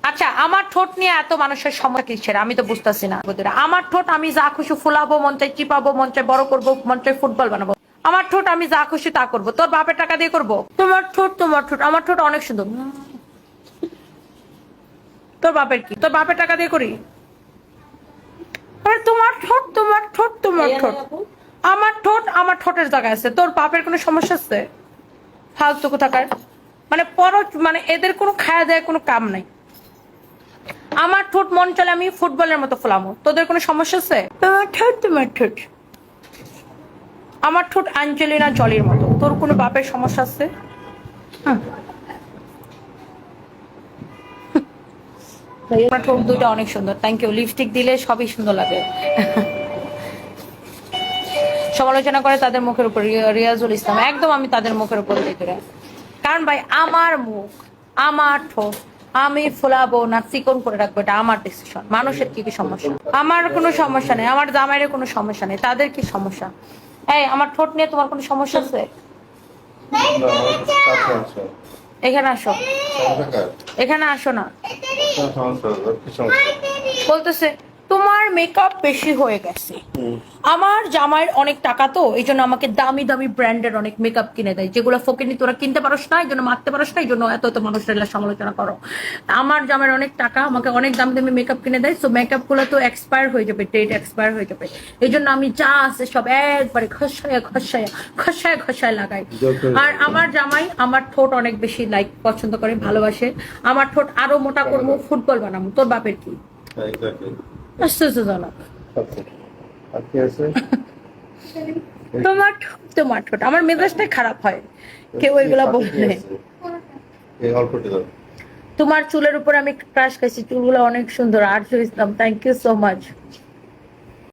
আচ্ছা, আমার ঠোঁট নিয়ে এত মানুষের সমস্যা কিসের আমি তো বুঝতেছি না। আমার ঠোঁট আমি যা খুশি ফুলাবো, মন চাই চিপাবো, মন চাই বড় করবো, মন চাই ফুটবল বানাবো। আমার ঠোঁট আমি যা খুশি তা করবো। তোর বাপের টাকা দিয়ে করবো? তোমার ঠোঁট, তোমার ঠোঁট, আমার ঠোঁট অনেক সুন্দর। তোর বাপের কি? তোর বাপের টাকা দিয়ে করি? তোমার ঠোঁট, তোমার ঠোঁট, তোমার ঠোঁট। আমার ঠোঁট আমার ঠোঁটের জায়গায় আছে। তোর বাপের কোনো সমস্যা আছে? ফালতু থাকার মানে মানে এদের কোনো খায়া দেয় কোনো কাম নাই। আমার ঠোঁট মন চলে আমি ফুটবলের মতো ফোলামো। তোদের কোনো সমস্যা আছে? তোমার ঠোঁট, তোমার ঠোঁট। আমার ঠোঁট অ্যাঞ্জেলিনা জলির মতো। তোর কোনো বাপের সমস্যা আছে? আমার ঠোঁট দুটো অনেক সুন্দর। Thank you. লিপস্টিক দিলে সবই সুন্দর লাগে। সমালোচনা করে তাদের মুখের উপর। রিয়াজুল ইসলাম, একদম আমি তাদের মুখের উপর দিতে। কারণ ভাই আমার মুখ, আমার ঠোঁট আমি ফোলাবো না চিকন করে রাখবো, এটা আমার ডিসিশন। মানুষের কি কি সমস্যা? আমার কোনো সমস্যা নেই, আমার জামাইয়ের কোনো সমস্যা নেই, তাদের কি সমস্যা? এই আমার ঠোঁট নিয়ে তোমার কোনো সমস্যা আছে? এখানে আসো, এখানে আসো না। বলতেছে তোমার মেকআপ বেশি হয়ে গেছে। আমার জামাইয়ের অনেক টাকা তো, এই জন্য আমাকে দামি দামি ব্র্যান্ডের অনেক মেকআপ কিনে দেয়, যেগুলো ফকিনি তোরা কিনতে পারস না, এই জন্য মারতে পারস না, এই জন্য এত এত মানুষের সমালোচনা করো। আমার জামাইয়ের অনেক টাকা, আমাকে অনেক দামি দামি মেকআপ কিনে দেয়। সো মেকআপ গুলো তো এক্সপায়ার হয়ে যাবে, ডেট এক্সপায়ার হয়ে যাবে। এই জন্য আমি যা আছে সব একবারে খসায় খসায় খসায় খসায় লাগাই। আর আমার জামাই আমার ঠোঁট অনেক বেশি লাইক পছন্দ করে, ভালোবাসে। আমার ঠোঁট আরো মোটা করবো, ফুটবল বানাবো। তোর বাপের কি? আশ্চর্যজনক। তোমার তোমার ঠোঁট, আমার মেজাজটাই খারাপ হয় কেউ এগুলা বললে। তোমার চুলের উপর আমি ক্রাশ খাইছি, চুলগুলো অনেক সুন্দর। আরজু ইসলাম, থ্যাংক ইউ সো মাচ।